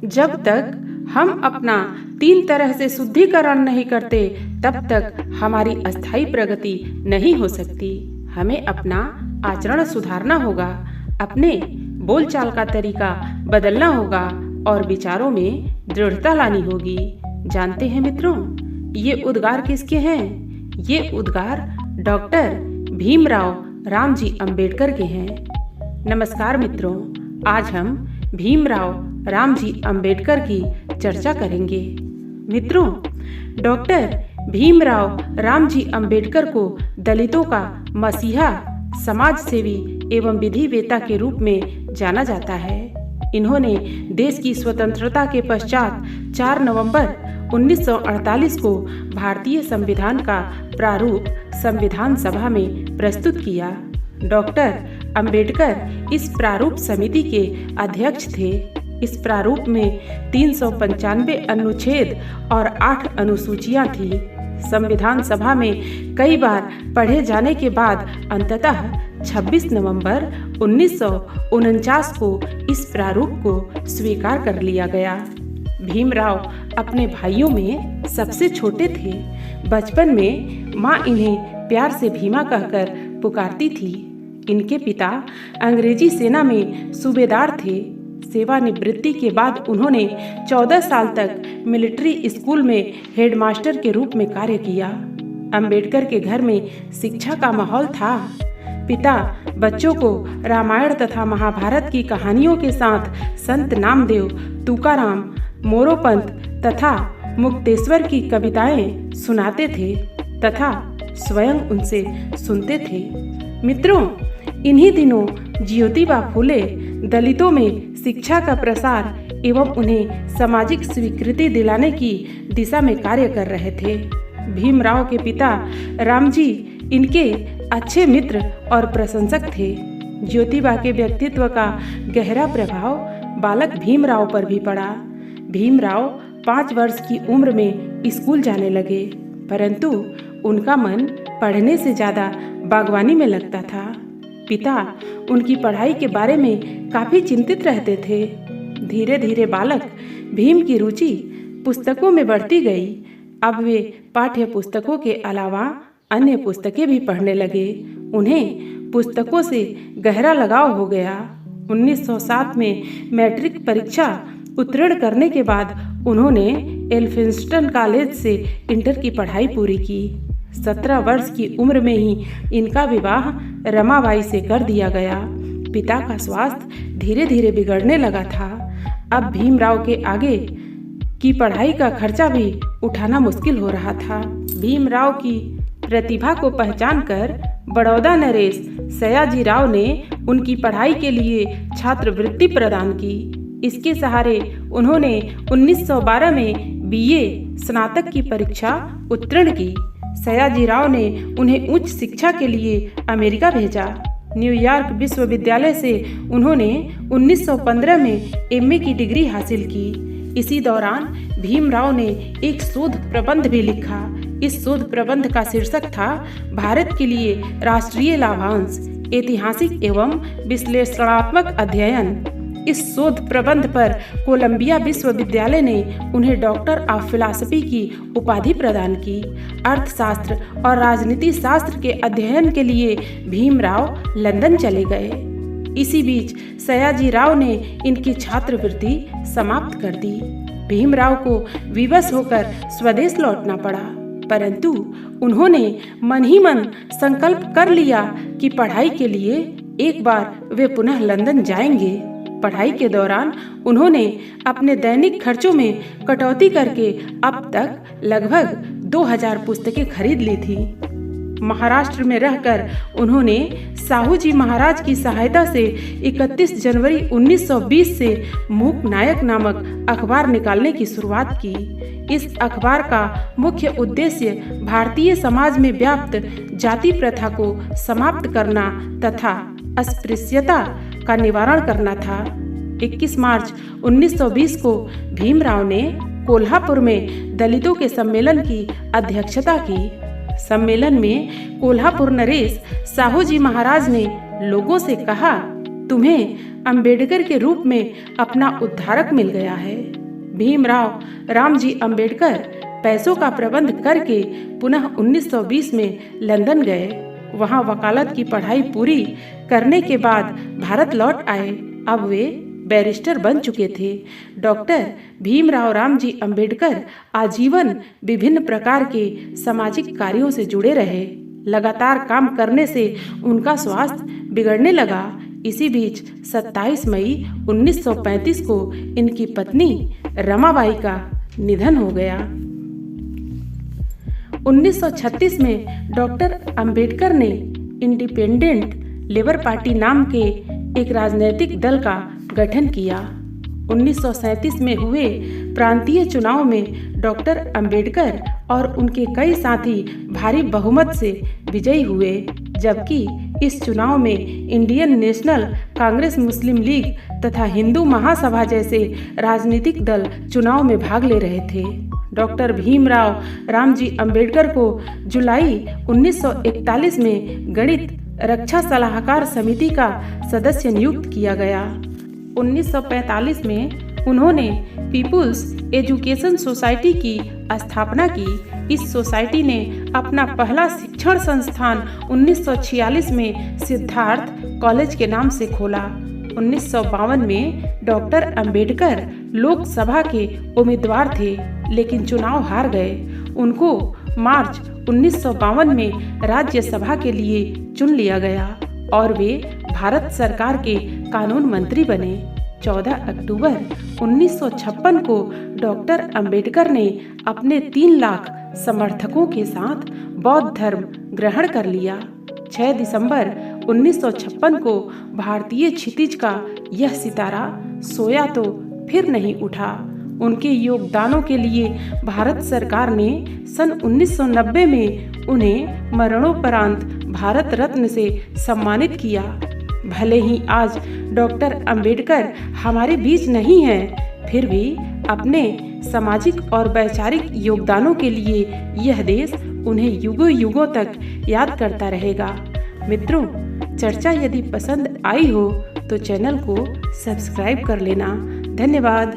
जब तक हम अपना 3 तरह से शुद्धिकरण नहीं करते तब तक हमारी अस्थायी प्रगति नहीं हो सकती। हमें अपना आचरण सुधारना होगा, अपने बोलचाल का तरीका बदलना होगा और विचारों में दृढ़ता लानी होगी। जानते हैं मित्रों, ये उद्गार किसके हैं? ये उद्गार डॉक्टर भीमराव रामजी अंबेडकर के हैं। नमस्कार मित्रों, आज हम भीमराव रामजी अंबेडकर की चर्चा करेंगे। मित्रों, डॉक्टर भीमराव रामजी अंबेडकर को दलितों का मसीहा, समाज सेवी एवं विधिवेता के रूप में जाना जाता है। इन्होंने देश की स्वतंत्रता के पश्चात 4 नवंबर 1948 को भारतीय संविधान का प्रारूप संविधान सभा में प्रस्तुत किया। डॉक्टर अंबेडकर इस प्रारूप समिति के अध्यक्ष थे। इस प्रारूप में 395 अनुच्छेद और 8 अनुसूचियां थीं। संविधान सभा में कई बार पढ़े जाने के बाद अंततः 26 नवंबर 1949 को इस प्रारूप को स्वीकार कर लिया गया। भीमराव अपने भाइयों में सबसे छोटे थे। बचपन में माँ इन्हें प्यार से भीमा कहकर पुकारती थी। इनके पिता अंग्रेजी सेना में सूबेदार थे। सेवानिवृत्ति के बाद उन्होंने 14 साल तक मिलिट्री स्कूल में हेडमास्टर के रूप में कार्य किया। अंबेडकर के घर में शिक्षा का माहौल था। पिता बच्चों को रामायण तथा महाभारत की कहानियों के साथ संत नामदेव, तुकाराम, मोरोपंत तथा मुक्तेश्वर की कविताएं सुनाते थे तथा स्वयं उनसे सुनते थे। मित्रों, इन्हीं दिनों ज्योतिबा फूले दलितों में शिक्षा का प्रसार एवं उन्हें सामाजिक स्वीकृति दिलाने की दिशा में कार्य कर रहे थे। भीमराव के पिता रामजी इनके अच्छे मित्र और प्रशंसक थे। ज्योतिबा के व्यक्तित्व का गहरा प्रभाव बालक भीमराव पर भी पड़ा। भीमराव 5 वर्ष की उम्र में स्कूल जाने लगे, परंतु उनका मन पढ़ने से ज़्यादा बागवानी में लगता था। पिता उनकी पढ़ाई के बारे में काफ़ी चिंतित रहते थे। धीरे धीरे बालक भीम की रुचि पुस्तकों में बढ़ती गई। अब वे पाठ्य पुस्तकों के अलावा अन्य पुस्तकें भी पढ़ने लगे। उन्हें पुस्तकों से गहरा लगाव हो गया। 1907 में मैट्रिक परीक्षा उत्तीर्ण करने के बाद उन्होंने एल्फिंस्टन कॉलेज से इंटर की पढ़ाई पूरी की। 17 वर्ष की उम्र में ही इनका विवाह रमाबाई से कर दिया गया। पिता का स्वास्थ्य धीरे धीरे बिगड़ने लगा था। अब भीमराव के आगे की पढ़ाई का खर्चा भी उठाना मुश्किल हो रहा था। भीमराव की प्रतिभा को पहचानकर बड़ौदा नरेश सयाजीराव ने उनकी पढ़ाई के लिए छात्रवृत्ति प्रदान की। इसके सहारे उन्होंने 1912 में बीए स्नातक की परीक्षा उत्तीर्ण की। सयाजीराव ने उन्हें उच्च शिक्षा के लिए अमेरिका भेजा। न्यूयॉर्क विश्वविद्यालय से उन्होंने 1915 में एमए की डिग्री हासिल की। इसी दौरान भीमराव ने एक शोध प्रबंध भी लिखा। इस शोध प्रबंध का शीर्षक था भारत के लिए राष्ट्रीय लाभांश, ऐतिहासिक एवं विश्लेषणात्मक अध्ययन। इस शोध प्रबंध पर कोलंबिया विश्वविद्यालय ने उन्हें डॉक्टर ऑफ फिलॉसफी की उपाधि प्रदान की। अर्थशास्त्र और राजनीति शास्त्र के अध्ययन के लिए भीमराव लंदन चले गए। इसी बीच सयाजीराव ने इनकी छात्रवृत्ति समाप्त कर दी। भीमराव को विवश होकर स्वदेश लौटना पड़ा, परंतु उन्होंने मन ही मन संकल्प कर लिया कि पढ़ाई के लिए एक बार वे पुनः लंदन जाएंगे। पढ़ाई के दौरान उन्होंने अपने दैनिक खर्चों में कटौती करके अब तक लगभग 2000 पुस्तकें खरीद ली थी। महाराष्ट्र में रहकर उन्होंने साहू जी महाराज की सहायता से 31 जनवरी 1920 से मूक नायक नामक अखबार निकालने की शुरुआत की। इस अखबार का मुख्य उद्देश्य भारतीय समाज में व्याप्त जाति प्रथा को समाप्त करना तथा अस्पृश्यता का निवारण करना था। 21 मार्च 1920 को भीमराव ने कोल्हापुर में दलितों के सम्मेलन की अध्यक्षता की। सम्मेलन में कोल्हापुर नरेश साहू जी महाराज ने लोगों से कहा तुम्हें अंबेडकर के रूप में अपना उद्धारक मिल गया है। भीमराव रामजी अंबेडकर पैसों का प्रबंध करके पुनः 1920 में लंदन गए। वहां वकालत की पढ़ाई पूरी करने के बाद भारत लौट आए। अब वे बैरिस्टर बन चुके थे। डॉक्टर भीमराव रामजी अंबेडकर आजीवन विभिन्न प्रकार के सामाजिक कार्यों से जुड़े रहे। लगातार काम करने से उनका स्वास्थ्य बिगड़ने लगा। इसी बीच 27 मई 1935 को इनकी पत्नी रमाबाई का निधन हो गया। 1936 में डॉक्टर अंबेडकर ने इंडिपेंडेंट लेबर पार्टी नाम के एक राजनीतिक दल का गठन किया। 1937 में हुए प्रांतीय चुनाव में डॉक्टर अंबेडकर और उनके कई साथी भारी बहुमत से विजयी हुए, जबकि इस चुनाव में इंडियन नेशनल कांग्रेस, मुस्लिम लीग तथा हिंदू महासभा जैसे राजनीतिक दल चुनाव में भाग ले रहे थे। डॉक्टर भीमराव रामजी अंबेडकर को जुलाई 1941 में गणित रक्षा सलाहकार समिति का सदस्य नियुक्त किया गया। 1945 में उन्होंने पीपुल्स एजुकेशन सोसाइटी की स्थापना की। इस सोसाइटी ने अपना पहला शिक्षण संस्थान 1946 में सिद्धार्थ कॉलेज के नाम से खोला। 1952 में डॉक्टर अंबेडकर लोकसभा के उम्मीदवार थे, लेकिन चुनाव हार गए। उनको मार्च 1952 में राज्यसभा के लिए चुन लिया गया और वे भारत सरकार के कानून मंत्री बने। 14 अक्टूबर 1956 को डॉक्टर अंबेडकर ने अपने 3 लाख समर्थकों के साथ बौद्ध धर्म ग्रहण कर लिया। 6 दिसंबर 1956 को भारतीय क्षितिज का यह सितारा सोया तो फिर नहीं उठा। उनके योगदानों के लिए भारत सरकार ने सन 1990 में उन्हें मरणोपरांत भारत रत्न से सम्मानित किया। भले ही आज डॉक्टर अंबेडकर हमारे बीच नहीं हैं, फिर भी अपने सामाजिक और वैचारिक योगदानों के लिए यह देश उन्हें युगों युगों तक याद करता रहेगा। मित्रों, चर्चा यदि पसंद आई हो तो चैनल को सब्सक्राइब कर लेना। धन्यवाद।